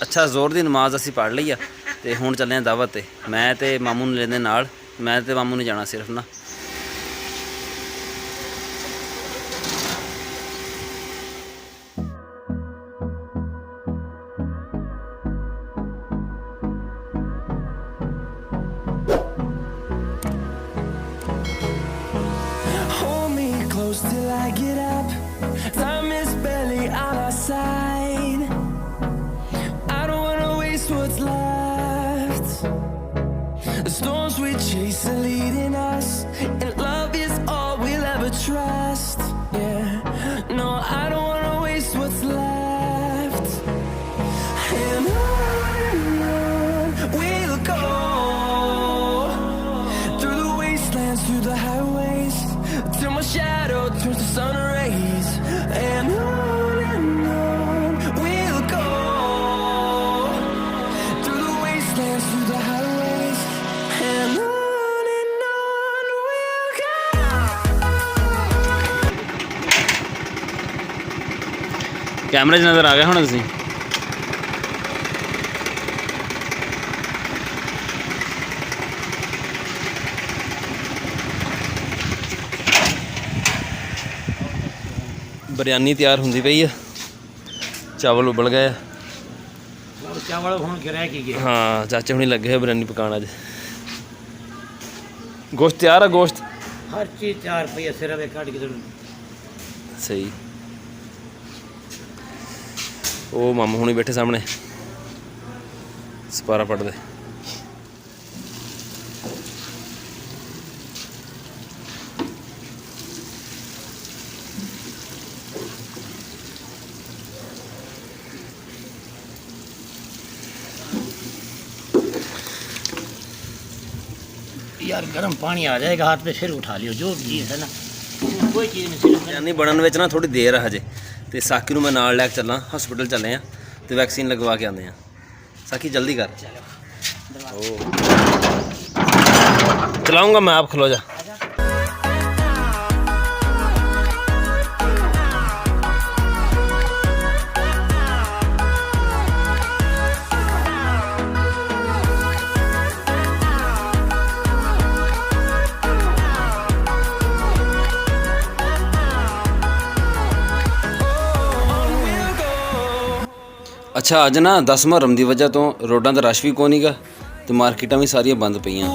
अच्छा जोर की नमाज असी पढ़ ली आ ते हुण चले हैं दावत ते। मैं ते मामू नूं लेंदे नाल, मैं ते मामू ने जाना सिर्फ ना। Till I get up, time is barely on our side. I don't wanna waste what's left. The storms we chase are leading us, and love is all we'll ever trust. Yeah, no, I don't wanna waste what's left. And on we'll go, through the wastelands, through the highways, till my shadow turns to sun rays. And on we'll go, through the wastelands, through the highways. And on we'll go. कैमरे च नज़र आ गया हुण तुसीं? बिरयानी तैयार होंदी पई है, चावल उबल गए, चावल हुण गिरा की गए। हाँ चाचे हुणी लगे हैं बिरयानी पकाना। अज गोश्त तैयार है, गोश्त हर चीज़ तैयार पई है, सिर्फ एक कट के सही। वो मामू हुणी बैठे सामने सपारा पढ़दे। यार गर्म पानी आ जाएगा हाथ पे, फिर उठा लियो जो चीज़ है ना, कोई चीज़ नहीं। सिर्फ बिरयानी बनने में ना थोड़ी देर है हजे, तो साकी नूं मैं नाल लैके चलना, हॉस्पिटल चले हैं तो वैक्सीन लगवा के आने हैं। साकी जल्दी कर। चलाऊँगा मैं, आप खलो जा। अच्छा अज ना 10 मुहर्रम की वजह तो रोडों का रश भी कोई नहीं गा, तो मार्केटां भी सारियां बंद पईयां।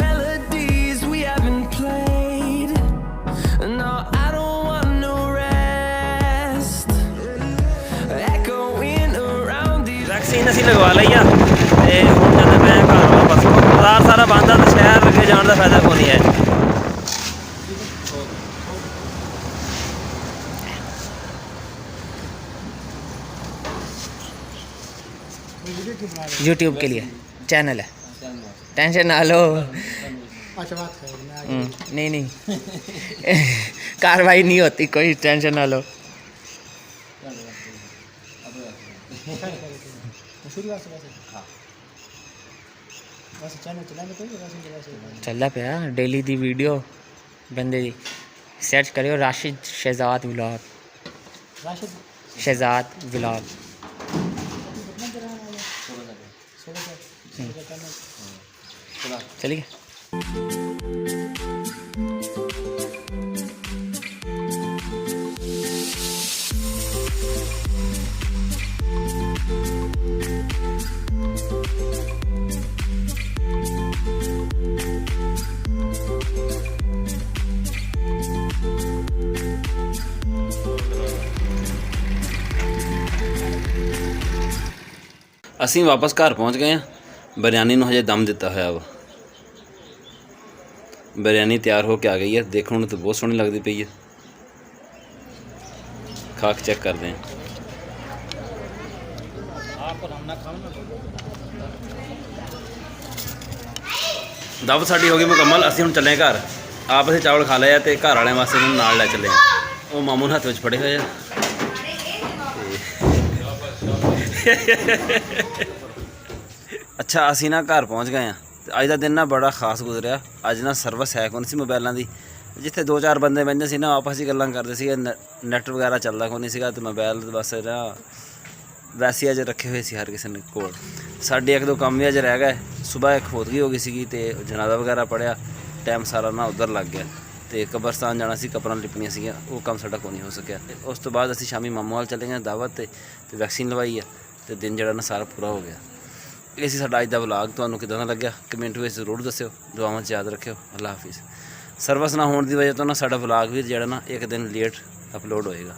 Melodies we haven't played. No, I don't want no rest. Echoing around these. Vaccine असीं लगवा लई आ ते हुण चलदे पए घर वापस। बाजार सारा बंद आ, तो शहर अगे जाने का फायदा कोई नहीं है। यूट्यूब के लिए चैनल है, टेंशन ना लो। नहीं नहीं कार्रवाई नहीं होती, कोई टेंशन ना लो। चलदा पिया डेली दी वीडियो बंदे दी। सर्च करियो राशिद शहजाद व्लॉग, शहजाद व्लॉग। चलिए असीं वापस घर पहुँच गए हैं। बिरयानी नूं हजे दम दिता होया वा। बिरयानी तैयार होके आ गई है, देखने में तो बहुत सोहनी लगती पई है। खा के चेक करते हैं। दावत साडी हो गई मुकम्मल। असीं हुण चले घर। आप असीं चावल खा लिया तो घर वाले वास्ते हुण नाल लै चले हैं। वो मामू ने हत्थ विच फड़े हुए हैं। अच्छा असी ना घर पहुँच गए हैं। अज का दिन ना बड़ा खास गुजरिया। अज ना सर्विस है कौन सी मोबाइलों की, जिथे 2-4 बंदे बहते सी ना आपस ही गल्लां करते सी, नैट वगैरह चलता कौन नहीं, तो मोबाइल बस ना ਵੈਸੇ ਅੱਜ ਰੱਖੇ ਹੋਏ ਸੀ ਹਰ ਕਿਸੇ ਨੇ ਕੋਲ। ਸਾਡੇ ਇੱਕ ਦੋ ਕੰਮ ਵੀ ਅੱਜ ਰਹਿ ਗਏ। ਸਵੇਰ ਇੱਕ ਖੋਦਗੀ ਹੋ ਗਈ ਸੀਗੀ ਤੇ ਜਨਾਜ਼ਾ ਵਗੈਰਾ ਪੜਿਆ, ਟਾਈਮ ਸਾਰਾ ਨਾ ਉੱਧਰ ਲੱਗ ਗਿਆ ਤੇ ਕਬਰਸਤਾਨ ਜਾਣਾ ਸੀ, ਕਬਰਾਂ ਲਿਪਣੀਆਂ ਸੀਗੀਆਂ, ਉਹ ਕੰਮ ਸਾਡਾ ਕੋਈ ਨਹੀਂ ਹੋ ਸਕਿਆ। ਤੇ ਉਸ ਤੋਂ ਬਾਅਦ ਅਸੀਂ ਸ਼ਾਮੀ ਮਾਮੂ ਵਾਲ ਚਲੇ ਗਏ ਦਾਵਤ ਤੇ ਵੈਕਸੀਨ ਲਵਾਈ ਆ ਤੇ ਦਿਨ ਜਿਹੜਾ ਨਾ ਸਾਰਾ ਪੂਰਾ ਹੋ ਗਿਆ। ਇਹ ਸੀ ਸਾਡਾ ਅੱਜ ਦਾ ਵਲੌਗ। ਤੁਹਾਨੂੰ ਕਿੱਦਾਂ ਦਾ ਲੱਗਿਆ ਕਮੈਂਟ ਵਿੱਚ ਜ਼ਰੂਰ ਦੱਸਿਓ, ਦੁਆਵਾਂ 'ਚ ਯਾਦ ਰੱਖਿਓ। ਅੱਲਾ ਹਾਫਿਜ਼। ਸਰਵਿਸ ਨਾ ਹੋਣ ਦੀ ਵਜ੍ਹਾ ਤੋਂ ਨਾ ਸਾਡਾ ਵਲੌਗ ਵੀ ਜਿਹੜਾ ਨਾ ਇੱਕ ਦਿਨ ਲੇਟ ਅਪਲੋਡ ਹੋਏਗਾ।